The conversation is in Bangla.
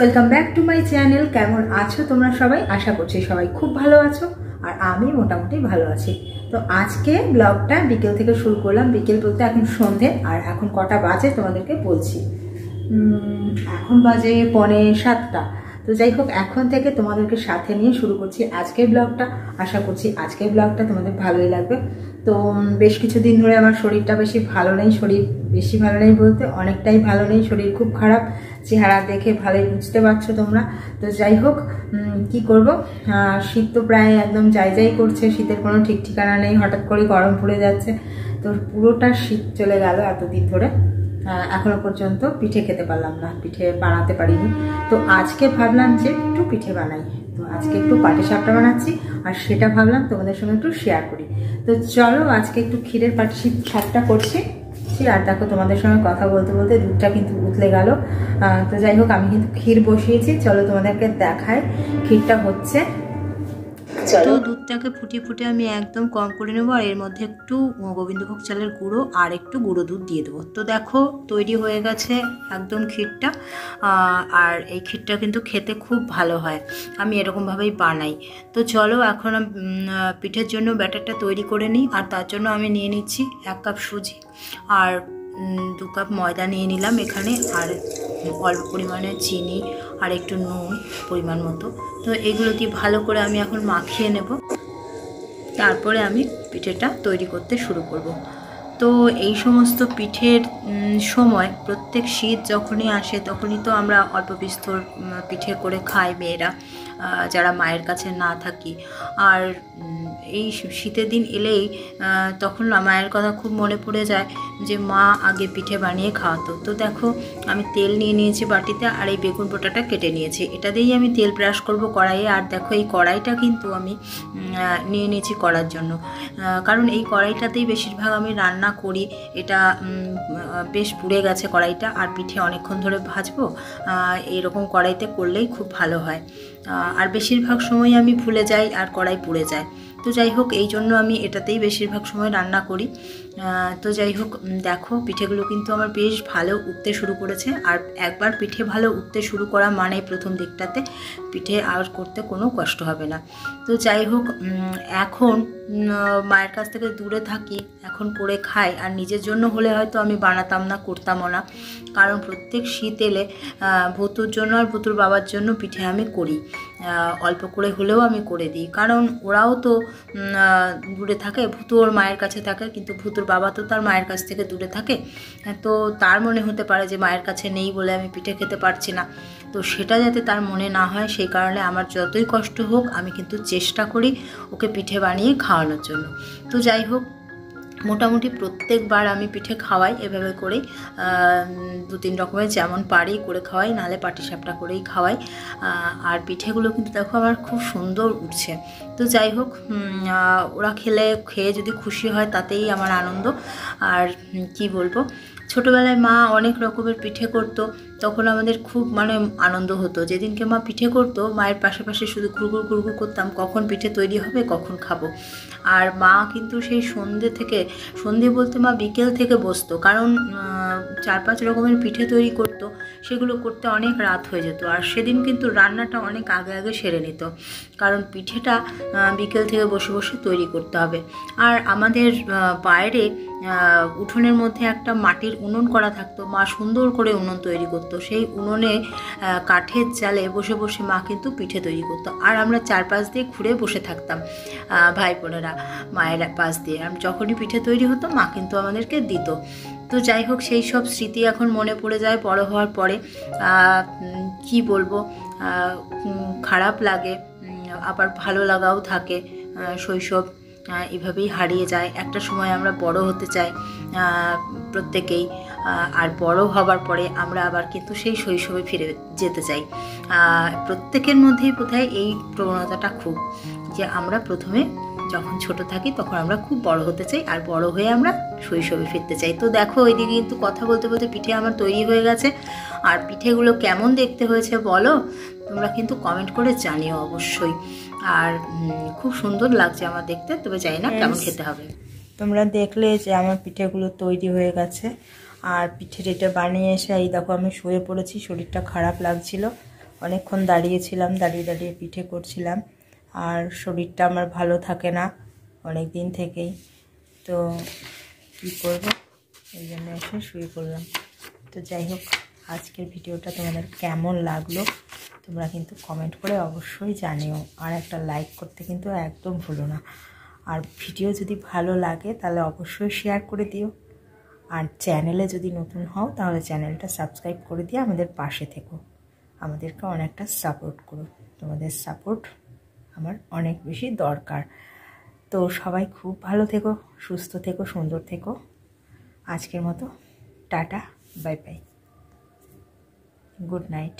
Welcome back to my channel. কেমন আছো তোমরা সবাই? আশা করছি সবাই খুব ভালো আছো, আর আমি মোটামুটি ভালো আছি। তো আজকে ব্লগটা বিকেল থেকে শুরু করলাম। বিকেল বলতে এখন সন্ধে, আর এখন কটা বাজে তোমাদেরকে বলছি। এখন বাজে 6:45। তো যাই হোক, এখন থেকে তোমাদেরকে সাথে নিয়ে শুরু করছি আজকের ব্লগটা। আশা করছি আজকের ব্লগটা তোমাদের ভালোই লাগবে। তো বেশ কিছুদিন ধরে আমার শরীরটা বেশি ভালো নেই। বেশি ভালো নেই বলতে অনেকটাই ভালো নেই, শরীর খুব খারাপ। চেহারা দেখে ভালোই বুঝতে পারছো তোমরা। তো যাই হোক, কি করব, শীত তো প্রায় একদম যাই করছে। শীতের কোনো ঠিক ঠিকানা নেই, হঠাৎ করে গরম পড়ে যাচ্ছে। তো পুরোটা শীত চলে গেল এতদিন ধরে। এখনো পর্যন্ত পিঠে খেতে পারলাম না, পিঠে বানাতে পারিনি। তো আজকে ভাবলাম যে একটু পিঠে বানাই। তো আজকে একটু পাটিসাপটা বানাচ্ছি, আর সেটা ভাবলাম তোমাদের সঙ্গে একটু শেয়ার করি। তো চলো, আজকে একটু ক্ষীরের পাটিসাপটা করছি। আর দেখো, তোমাদের সঙ্গে কথা বলতে বলতে দুধটা কিন্তু উতলে গেল। তো যাই হোক, আমি কিন্তু ক্ষীর বসিয়েছি। চলো তোমাদেরকে দেখাই ক্ষীরটা হচ্ছে। তো দুধটাকে ফুটিয়ে আমি একদম কম করে নেবো, আর এর মধ্যে একটু গোবিন্দভোগ চালের গুঁড়ো আর একটু গুঁড়ো দুধ দিয়ে দেবো। তো দেখো, তৈরি হয়ে গেছে একদম ক্ষীরটা। আর এই ক্ষীরটা কিন্তু খেতে খুব ভালো হয়, আমি এরকমভাবেই বানাই। তো চলো, এখন পিঠের জন্য ব্যাটারটা তৈরি করে নিই। আর তার জন্য আমি নিয়ে নিচ্ছি 1 কাপ সুজি, আর 2 কাপ ময়দা নিয়ে নিলাম এখানে, আর অল্প পরিমাণে চিনি আর একটু নুন পরিমাণ মতো। তো এগুলো দিয়ে ভালো করে আমি এখন মাখিয়ে নেব, তারপরে আমি পিঠেটা তৈরি করতে শুরু করব। তো এই সমস্ত পিঠের সময়, প্রত্যেক শীত যখনই আসে তখনই তো আমরা অল্প বিস্তর পিঠে করে খাই মেয়েরা, যারা মায়ের কাছে না থাকি। আর এই শীতের দিন এলেই তখন মায়ের কথা খুব মনে পড়ে যায়, যে মা আগে পিঠে বানিয়ে খাওয়াতো। তো দেখো, আমি তেল নিয়ে নিয়েছি বাটিতে, আর এই বেগুন পোটাটা কেটে নিয়েছি। এটা দিয়েই আমি তেল ব্রাশ করব কড়াইয়ে। আর দেখো, এই কড়াইটা কিন্তু আমি নিয়ে নিয়েছি করার জন্য, কারণ এই কড়াইটাতেই বেশিরভাগ আমি রান্না করি। এটা বেশ পুড়ে গেছে কড়াইটা, আর পিঠে অনেকক্ষণ ধরে ভাজবো, এরকম কড়াইতে করলেই খুব ভালো হয়। আর বেশিরভাগ সময় আমি ভুলে যাই আর কড়াই পুড়ে যায়। তো যাই হোক, এই জন্য আমি এটাতেই বেশিরভাগ সময় রান্না করি। তো যাই হোক, দেখো পিঠেগুলো কিন্তু আমার বেশ ভালো উঠতে শুরু করেছে। আর একবার পিঠে ভালো উঠতে শুরু করা মানে প্রথম দিকটাতে পিঠে আর করতে কোনো কষ্ট হবে না। তো যাই হোক, এখন মায়ের কাছ থেকে দূরে থাকি, এখন করে খাই। আর নিজের জন্য হলে হয়তো আমি বানাতাম না, করতামও না, কারণ প্রত্যেক শীত এলে ভুতুর জন্য আর ভুতুর বাবার জন্য পিঠে আমি করি। অল্প করে হলেও আমি করে দিই, কারণ ওরাও তো দূরে থাকে। ভুতু ওর মায়ের কাছে থাকে, কিন্তু ভুতুর বাবা তো তার মায়ের কাছ থেকে দূরে থাকে। তো তার মনে হতে পারে যে মায়ের কাছে নেই বলে আমি পিঠে খেতে পারছি না। তো সেটা যাতে তার মনে না হয়, সেই কারণে আমার যতই কষ্ট হোক আমি কিন্তু চেষ্টা করি ওকে পিঠে বানিয়ে খাওয়ানোর জন্য। তো যাই হোক, মোটামুটি প্রত্যেকবার আমি পিঠে খাওয়াই এভাবে করেই, 2-3 রকমের যেমন পারি করে খাওয়াই, নাহলে পাটিসাপটা করেই খাওয়াই। আর পিঠেগুলো কিন্তু দেখো আমার খুব সুন্দর উঠছে। তো যাই হোক, ওরা খেয়ে যদি খুশি হয় তাতেই আমার আনন্দ। আর কি বলবো, ছোটোবেলায় মা অনেক রকমের পিঠে করতো, তখন আমাদের খুব আনন্দ হতো। যেদিনকে মা পিঠে করতো, মায়ের পাশাপাশি শুধু ঘুরঘুর করতাম, কখন পিঠে তৈরি হবে, কখন খাবো। আর মা কিন্তু সেই সন্ধে বলতে মা বিকেল থেকে বসতো, কারণ 4-5 রকমের পিঠে তৈরি করতো, সেগুলো করতে অনেক রাত হয়ে যেত। আর সেদিন কিন্তু রান্নাটা অনেক আগে সেরে নিত, কারণ পিঠেটা বিকেল থেকে বসে বসে তৈরি করতে হবে। আর আমাদের বাইরে উঠোনের মধ্যে একটা মাটির উনুন করা থাকতো, মা সুন্দর করে উনুন তৈরি করতো। সেই উনুনে কাঠের চালে বসে বসে মা কিন্তু পিঠে তৈরি করতো, আর আমরা চারপাশ দিয়ে ঘুরে বসে থাকতাম ভাই বোনেরা মায়ের পাশ দিয়ে। আর যখনই পিঠে তৈরি হতো মা কিন্তু আমাদেরকে দিত। তো যাই হোক, সেই সব স্মৃতি এখন মনে পড়ে যায় বড় হওয়ার পরে। কি বলবো, খারাপ লাগে, আবার ভালো লাগাও থাকে। শৈশব এভাবেই হারিয়ে যায়। একটা সময় আমরা বড় হতে চাই প্রত্যেকেই, আর বড় হবার পরে আমরা আবার কিন্তু সেই শৈশবে ফিরে যেতে চাই। প্রত্যেকের মধ্যেই বোধহয় এই প্রবণতাটা খুব, যে আমরা প্রথমে যখন ছোট থাকি তখন আমরা খুব বড় হতে চাই, আর বড় হয়ে আমরা শৈশবে ফিরতে চাই। তো দেখো ওইদিকে কিন্তু কথা বলতে বলতে পিঠে আমার তৈরি হয়ে গেছে। আর পিঠেগুলো কেমন দেখতে হয়েছে বলো, তোমরা কিন্তু কমেন্ট করে জানিও অবশ্যই। আর খুব সুন্দর লাগছে আমার দেখতে, তবে জানি না কেমন খেতে হবে। তোমরা দেখলে যে আমার পিঠেগুলো তৈরি হয়ে গেছে। আর পিঠে এটা বানিয়ে এসে এই দেখো আমি শুয়ে পড়েছি, শরীরটা খারাপ লাগছিল, অনেকক্ষণ দাঁড়িয়েছিলাম, দাঁড়িয়ে দাঁড়িয়ে পিঠে করছিলাম। আর শরীরটা আমার ভালো থাকে না অনেক দিন থেকেই, তো কী করবো, এই জন্য এসে শুয়ে পড়লাম। তো যাই হোক, আজকের ভিডিওটা তোমাদের কেমন লাগলো তোমরা কিন্তু কমেন্ট করে অবশ্যই জানিও, আর একটা লাইক করতে কিন্তু একদম ভুলো না। আর ভিডিও যদি ভালো লাগে তাহলে অবশ্যই শেয়ার করে দিও, আর চ্যানেলে যদি নতুন হও তাহলে চ্যানেলটা সাবস্ক্রাইব করে দিয়ে আমাদের পাশে থেকো, আমাদেরকে অনেকটা সাপোর্ট করো। তোমাদের সাপোর্ট আমার অনেক বেশি দরকার। তো সবাই খুব ভালো থেকো, সুস্থ থেকো, সুন্দর থেকো। আজকের মতো tata, bye bye, good night.